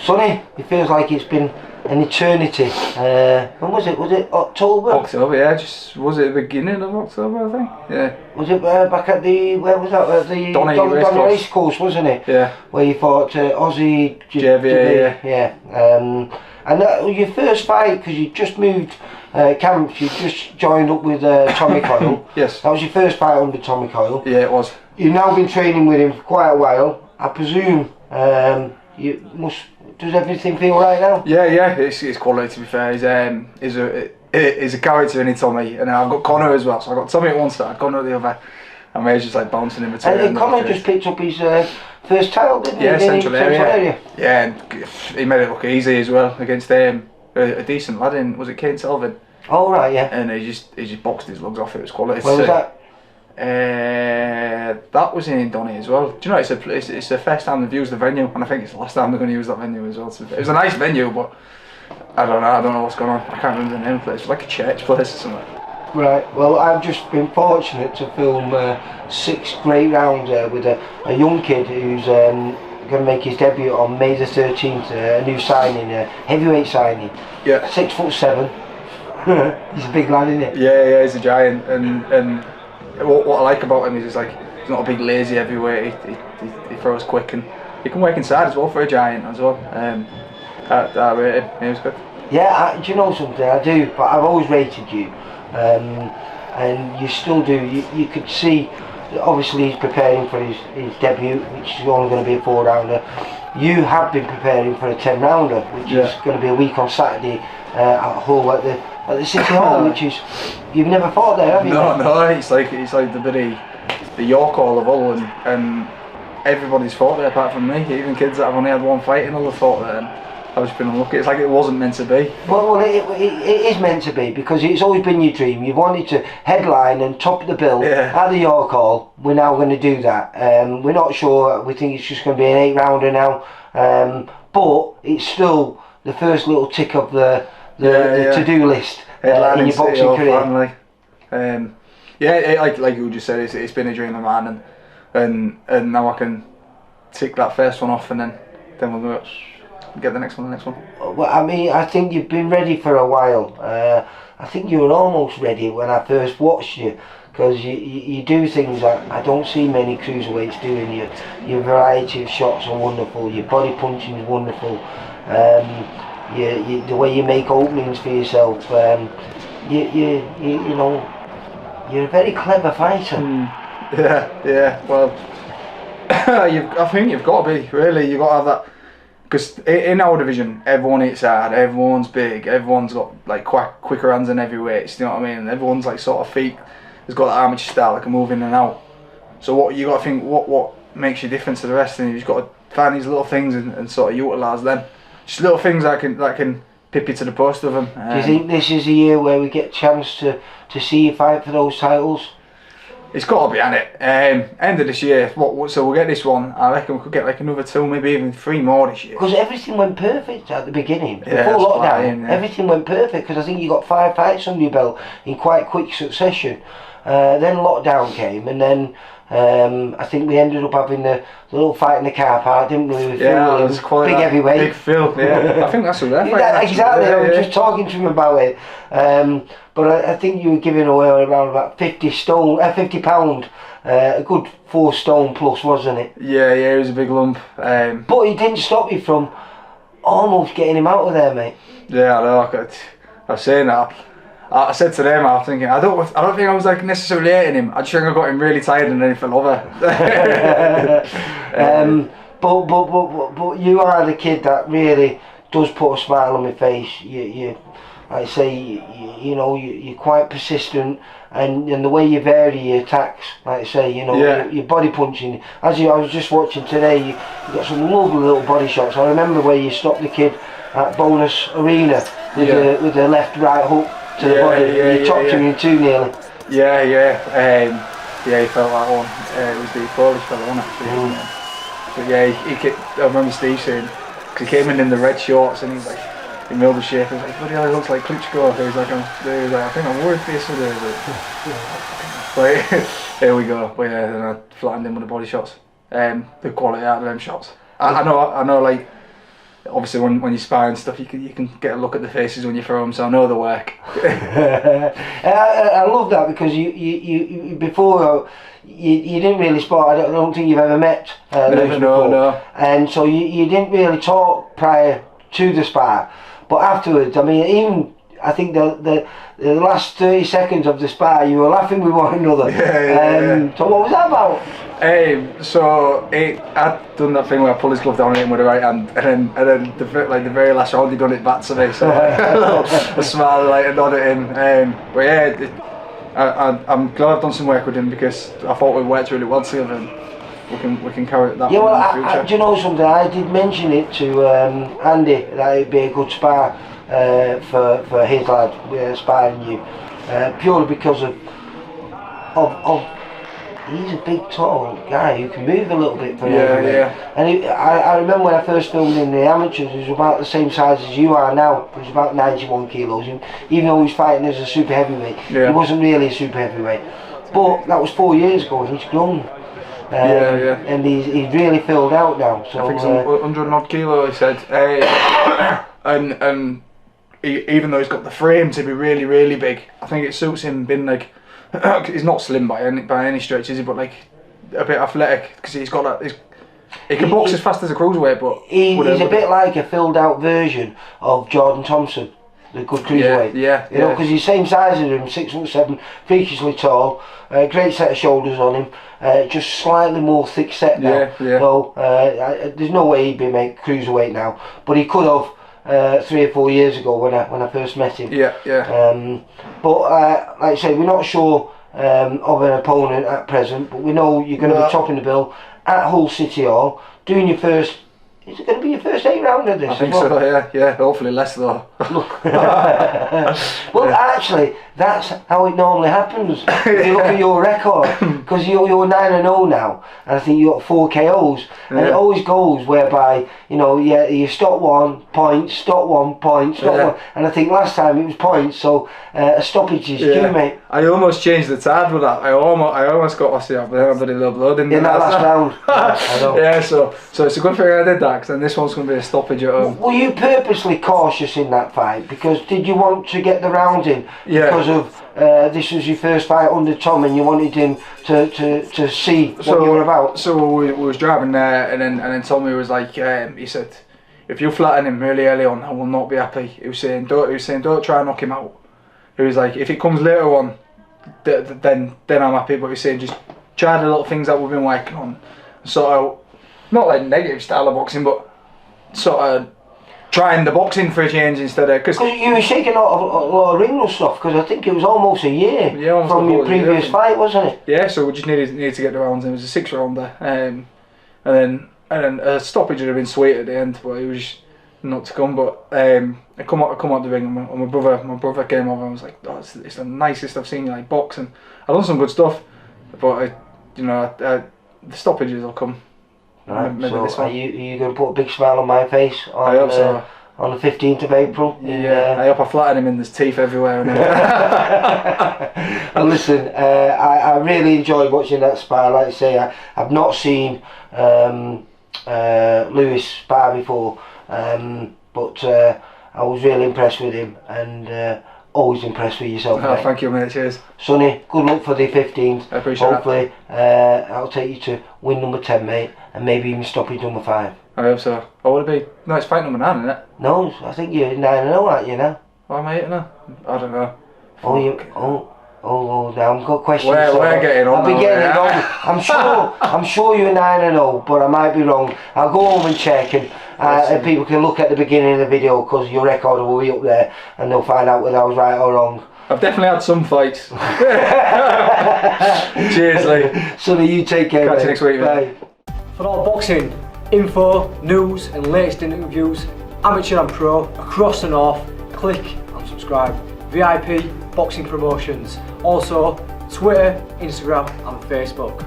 Sonny, it feels like it's been an eternity. When was it? Was it October? October, yeah. Was it the beginning of October, I think? Yeah. Was it back at where was that? At the Donny Race Course, wasn't it? Yeah. Where you fought Aussie JV, yeah. And that was your first fight because you just moved camps. You just joined up with Tommy Coyle. Yes. That was your first fight under Tommy Coyle. Yeah, it was. You've now been training with him for quite a while. I presume you must. Does everything feel right now? Yeah. It's quality, to be fair. He's a character in it, Tommy, and I've got Connor as well. So I've got Tommy at one side, Connor at the other, and we're just like bouncing in between. And Connor just picked up his first title, didn't he? Yeah, Central area. Yeah, and he made it look easy as well against a decent lad in, was it Kane Selvin? Oh right, yeah. And he just boxed his lugs off. It was quality. Where was that? That was in Donny as well. Do you know it's the first time they've used the venue, and I think it's the last time they're going to use that venue as well. So it was a nice venue, but I don't know what's going on. I can't remember the name of the place. It was like a church place or something. Right. Well, I've just been fortunate to film 6 great rounds with a young kid who's going to make his debut on May the 13th. A new signing, a heavyweight signing. Yeah. 6'7". He's a big lad, isn't it? Yeah, he's a giant, and what I like about him is he's not a big lazy heavyweight. He throws quick, and he can work inside as well for a giant as well. I rate him. He was good. Yeah, do you know something? I do, but I've always rated you, and you still do. You could see, obviously he's preparing for his debut, which is only going to be a 4-rounder. You have been preparing for a 10-rounder, which is going to be a week on Saturday at Hull at the City Hall, which is you've never fought there, have you? No, it's like the York Hall of Hull, and everybody's fought there apart from me. Even kids that have only had one fight in Hull have fought there. And I've just been unlucky. It's like it wasn't meant to be. Well, it is meant to be because it's always been your dream. You've wanted to headline and top the bill at the York Hall. We're now going to do that. We're not sure. We think it's just going to be an 8-rounder now, but it's still the first little tick of the to-do list in your boxing career. Like you just said, it's been a dream of mine, and now I can tick that first one off, and then we'll go get the next one. Well, I mean, I think you've been ready for a while. I think you were almost ready when I first watched you, because you do things that I don't see many cruiserweights doing. Your variety of shots are wonderful. Your body punching is wonderful. The way you make openings for yourself. You know, you're a very clever fighter. Yeah. Well, I think you've got to be, really. You've got to have that, because in our division, everyone hits hard, everyone's big, everyone's got like quicker hands than heavyweights. You know what I mean? Everyone's like sort of feet has got that amateur style that can move in and out. So what you got to think, what makes you different to the rest, and you've just got to find these little things and sort of utilise them. Just little things that can pip you to the post of them. Do you think this is a year where we get a chance to see you fight for those titles? It's got to be, hasn't it? End of this year. So we'll get this one. I reckon we could get like another 2, maybe even 3 more this year. Because everything went perfect at the beginning. Before lockdown, everything went perfect, because I think you got 5 fights under your belt in quite quick succession. Then lockdown came, and then I think we ended up having the little fight in the car park, didn't we? With Phil, it was quite big heavyweight. Big Phil, yeah. I think that's who they're fighting. Exactly, I was just talking to him about it. But I think you were giving away around about 50 pound, a good 4 stone plus, wasn't it? Yeah, it was a big lump. But it didn't stop you from almost getting him out of there, mate. Yeah, I know. I was saying that. I said to them, I was thinking, I don't think I was like necessarily hating him. I just think I got him really tired and then he fell over. But you are the kid that really does put a smile on my face. You like I say, you're quite persistent, and the way you vary your attacks, like I say, your body punching. I was just watching today, you got some lovely little body shots. I remember where you stopped the kid at Bonus Arena with the left-right hook to the body. You chopped him in 2 nearly. He felt that one. It was the Polish fella, wasn't it? But yeah, he kicked. I remember Steve saying, because he came in the red shorts and he was like, he milled the shape. He was like, bloody hell, he looks like Klitschko. He was like, I think I'm worried for this today. But here we go. But yeah, then I flattened him with the body shots. The quality out of them shots. I know, like, obviously when you spar and stuff, you can get a look at the faces when you throw them, so I know the work. I love that, because you before you didn't really spar. I don't think you've ever met Lewis before. No. And so you didn't really talk prior to the spar, but afterwards, I mean, even I think the last 30 seconds of the spar, you were laughing with one another. So what was that about? So I'd done that thing where I pulled his glove down and hit him with the right hand, and then the very last round he done it back to me, so I smiled and nodded at him. But yeah, I'm glad I've done some work with him, because I thought we worked really well together, and we can carry that in the future. Do you know something? I did mention it to Andy that it'd be a good spar for his lad sparring you, purely because of he's a big, tall guy who can move a little bit for heavyweight. Yeah. And I remember when I first filmed in the amateurs, he was about the same size as you are now. He was about 91 kilos. And even though he was fighting as a super heavyweight, he wasn't really a super heavyweight. But that was 4 years ago, and he's grown. And he's really filled out now. So I think some 100 odd kilo, he said. And even though he's got the frame to be really, really big, I think it suits him being like, he's not slim by any stretch, is he? But like a bit athletic, because he's got that. He can box as fast as a cruiserweight, but he's a bit like a filled out version of Jordan Thompson, the good cruiserweight. You know, because he's the same size as him, 6'7", freakishly tall, great set of shoulders on him, just slightly more thick set now. So there's no way he'd be make cruiserweight now, but he could have 3 or 4 years ago when I first met him. But like I say, we're not sure of an opponent at present, but we know you're going to be topping the bill at Hull City Hall, doing your first. Is it going to be your first 8 round of this? I think so, yeah. Hopefully less though. Well, actually, that's how it normally happens. If you look at your record, because you're 9-0 now, and I think you got 4 KOs, and it always goes whereby you stop 1 point, stop 1 point, stop 1, and I think last time it was points, so a stoppage is due, mate. I almost changed the tide with that. I almost got but then I bloody little blood in that last round. I know. Yeah, so it's a good thing I did that, because then this one's going to be a stoppage at home. Were you purposely cautious in that fight? Because did you want to get the round in? Because of this was your first fight under Tom, and you wanted him to see what you were about. So we was driving there, and then Tommy was like, he said, if you flatten him really early on, I will not be happy. He was saying, don't try and knock him out. He was like, if it comes later on, then I'm happy. But he's saying, just try the little things that we've been working on, sort of, not like negative style of boxing, but sort of trying the boxing for a change instead of, because you were shaking a lot of ring rust stuff, because I think it was almost a year from your previous fight, wasn't it? Yeah, so we just needed to get the rounds in. It was a 6 rounder, and then a stoppage would have been sweet at the end, but it was not to come. But I come out the ring, and my brother came over and was like, oh, it's the nicest I've seen you like boxing. I've done some good stuff, but the stoppages will come. Right, so are you going to put a big smile on my face on, I hope so. On the 15th of April? I hope I flatten him, and there's teeth everywhere. Well, listen, I really enjoyed watching that spar. Like I say, I've not seen Lewis spar before, but I was really impressed with him, and always impressed with yourself, mate. Thank you, mate. Cheers. Sonny, good luck for the 15th. I appreciate Hopefully, I'll take you to win number 10, mate, and maybe even stoppage number 5. I hope so. Or would it be? No, it's fight number 9, isn't it? No, I think you're 9-0, aren't you now? Or am I 8-0? I don't know. Now I've got questions. We're getting on. I'll be getting it wrong. I'm sure you're 9-0, but I might be wrong. I'll go home and check, and people can look at the beginning of the video, because your record will be up there, and they'll find out whether I was right or wrong. I've definitely had some fights. Cheers, Lee. Sonny, you take care. Catch you next week, bye. For all boxing info, news and latest interviews, amateur and pro, across the north, click and subscribe. VIP Boxing Promotions. Also Twitter, Instagram and Facebook.